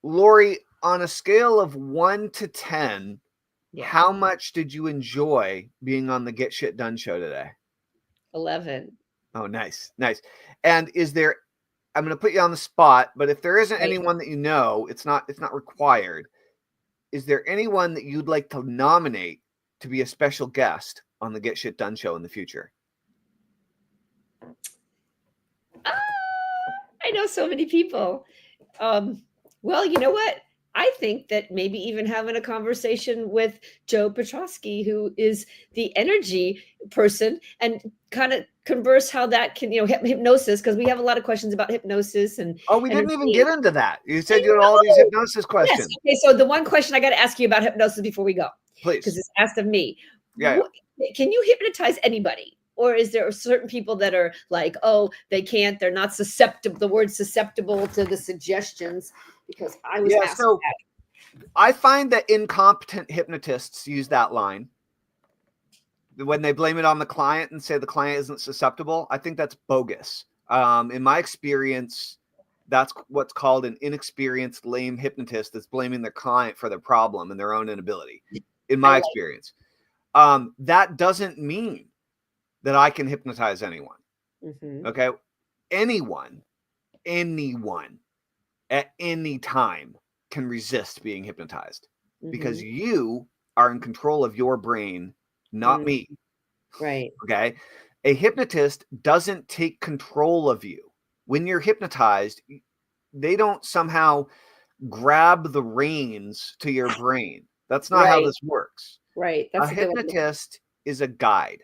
Lori, on a scale of 1 to 10, how much did you enjoy being on the Get Shit Done show today? 11. Oh, nice. And is there, I'm going to put you on the spot, but if there isn't anyone that you know, it's not required. Is there anyone that you'd like to nominate to be a special guest on the Get Shit Done show in the future? I know so many people. Well, you know what? I think that maybe even having a conversation with Joe Petrosky, who is the energy person, and kind of converse how that can, hypnosis, because we have a lot of questions about hypnosis. And we didn't even get into that. You said you had all these hypnosis questions. Yes. Okay, so the one question I got to ask you about hypnosis before we go, please, because it's asked of me. Yeah. Can you hypnotize anybody? Or is there certain people that are like, oh, they can't, they're not susceptible, the word susceptible to the suggestions? Because I was asked that. I find that incompetent hypnotists use that line when they blame it on the client and say the client isn't susceptible. I think that's bogus. In my experience, that's what's called an inexperienced, lame hypnotist that's blaming their client for their problem and their own inability, in my experience. That doesn't mean that I can hypnotize anyone. Mm-hmm. Okay. Anyone at any time can resist being hypnotized, because you are in control of your brain, not me. Right. Okay. A hypnotist doesn't take control of you. When you're hypnotized, they don't somehow grab the reins to your brain. That's not how this works. Right. That's a hypnotist is a guide.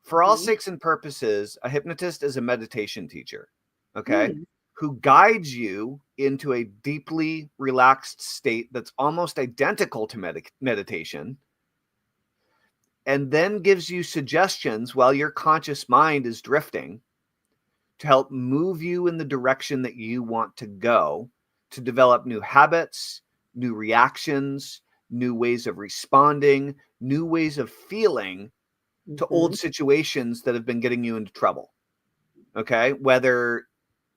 For all sakes and purposes, a hypnotist is a meditation teacher, okay, who guides you into a deeply relaxed state that's almost identical to meditation, and then gives you suggestions while your conscious mind is drifting to help move you in the direction that you want to go, to develop new habits, new reactions, new ways of responding, new ways of feeling to old situations that have been getting you into trouble. Okay. Whether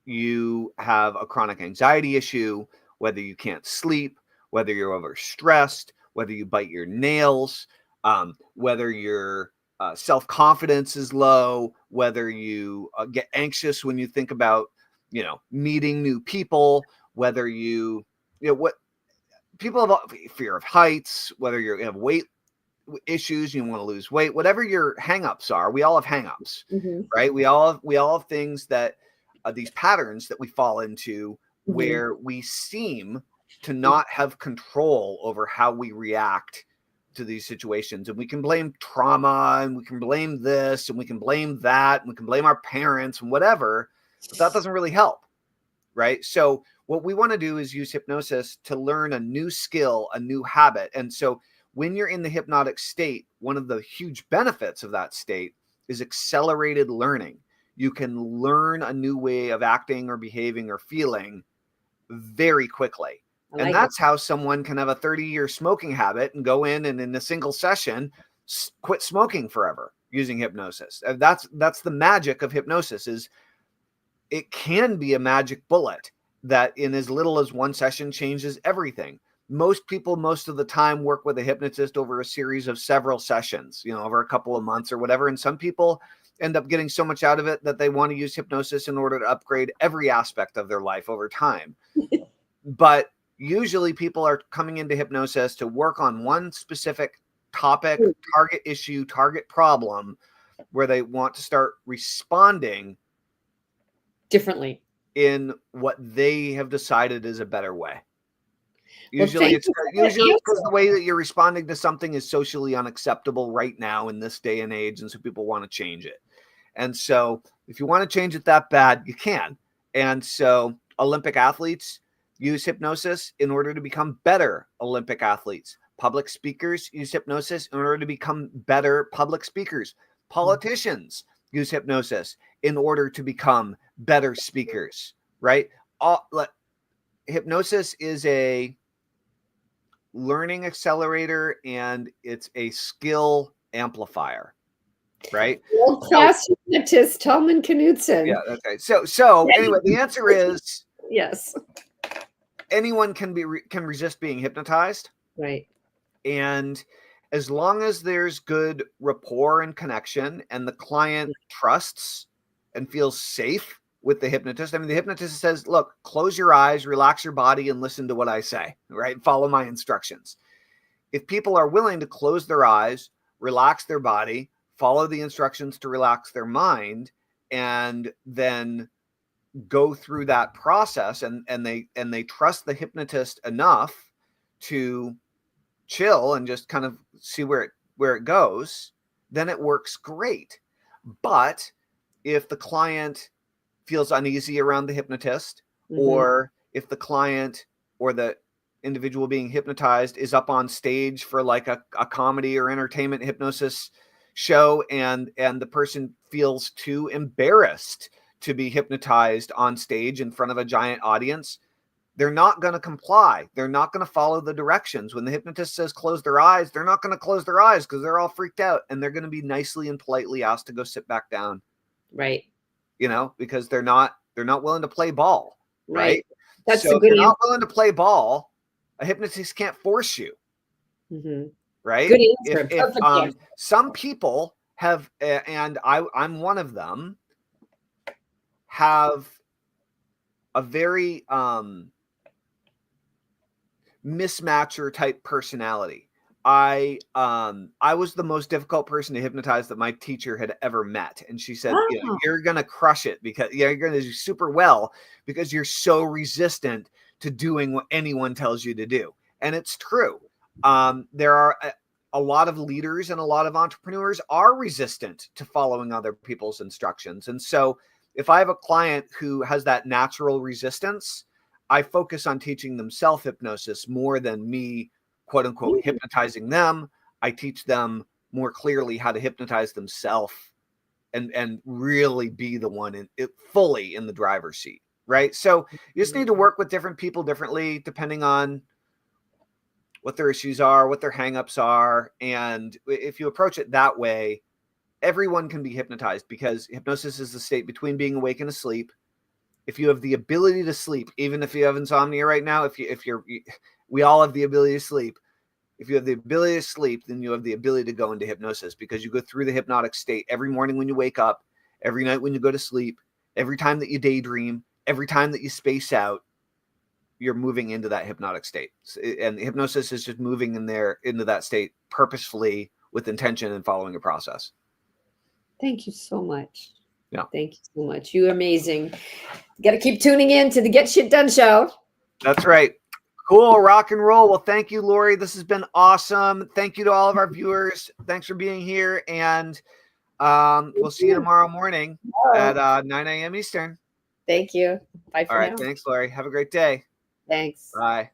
you have a chronic anxiety issue, whether you can't sleep, whether you're overstressed, whether you bite your nails, whether your self-confidence is low, whether you get anxious when you think about, meeting new people, whether what people have fear of heights, whether you have weight issues, you want to lose weight, whatever your hangups are. We all have hangups, right? We all have things that these patterns that we fall into where we seem to not have control over how we react to these situations. And we can blame trauma, and we can blame this, and we can blame that, and we can blame our parents and whatever, but that doesn't really help, right? So what we want to do is use hypnosis to learn a new skill, a new habit. And so when you're in the hypnotic state, one of the huge benefits of that state is accelerated learning. You can learn a new way of acting or behaving or feeling very quickly. And that's how someone can have a 30-year smoking habit and go in and in a single session quit smoking forever using hypnosis. That's the magic of hypnosis, is it can be a magic bullet that in as little as one session changes everything. Most people, most of the time, work with a hypnotist over a series of several sessions, over a couple of months or whatever. And some people end up getting so much out of it that they want to use hypnosis in order to upgrade every aspect of their life over time. But usually people are coming into hypnosis to work on one specific topic, target issue, target problem, where they want to start responding differently in what they have decided is a better way. Usually it's because the way that you're responding to something is socially unacceptable right now in this day and age. And so people want to change it. And so if you want to change it that bad, you can. And so Olympic athletes, use hypnosis in order to become better Olympic athletes. Public speakers use hypnosis in order to become better public speakers. Politicians use hypnosis in order to become better speakers, right? Hypnosis is a learning accelerator and it's a skill amplifier, right? World-class hypnotist Tellman Knudsen. Yeah, okay. So anyway, the answer is yes. Anyone can resist being hypnotized. Right. And as long as there's good rapport and connection and the client trusts and feels safe with the hypnotist. I mean, the hypnotist says, look, close your eyes, relax your body, and listen to what I say, right? Follow my instructions. If people are willing to close their eyes, relax their body, follow the instructions to relax their mind, and then go through that process and they trust the hypnotist enough to chill and just kind of see where it goes, then it works great. But if the client feels uneasy around the hypnotist, or if the client or the individual being hypnotized is up on stage for like a comedy or entertainment hypnosis show and the person feels too embarrassed to be hypnotized on stage in front of a giant audience, they're not going to comply. They're not going to follow the directions. When the hypnotist says close their eyes, they're not going to close their eyes because they're all freaked out, and they're going to be nicely and politely asked to go sit back down. Right. Because they're not willing to play ball. Right. That's so a good if you're not willing to play ball, a hypnotist can't force you. Right. Good answer. If some people have, and I'm one of them, have a very mismatcher type personality. I was the most difficult person to hypnotize that my teacher had ever met. And she said, you're going to crush it because you're going to do super well because you're so resistant to doing what anyone tells you to do. And it's true. There are a lot of leaders and a lot of entrepreneurs are resistant to following other people's instructions. And so if I have a client who has that natural resistance, I focus on teaching them self-hypnosis more than me, quote unquote, hypnotizing them. I teach them more clearly how to hypnotize themselves and really be the one fully in the driver's seat, right? So you just need to work with different people differently, depending on what their issues are, what their hangups are. And if you approach it that way, everyone can be hypnotized because hypnosis is the state between being awake and asleep. If you have the ability to sleep, even if you have insomnia right now, we all have the ability to sleep. If you have the ability to sleep, then you have the ability to go into hypnosis because you go through the hypnotic state every morning when you wake up, every night when you go to sleep, every time that you daydream, every time that you space out, you're moving into that hypnotic state. And hypnosis is just moving into that state purposefully with intention and following a process. Thank you so much. Yeah. Thank you so much. You're amazing. Got to keep tuning in to the Get Shit Done show. That's right. Cool. Rock and roll. Well, thank you, Lori. This has been awesome. Thank you to all of our viewers. Thanks for being here. And we'll see you tomorrow morning at 9 a.m. Eastern. Thank you. Bye for now. All right. Thanks, Lori. Have a great day. Thanks. Bye.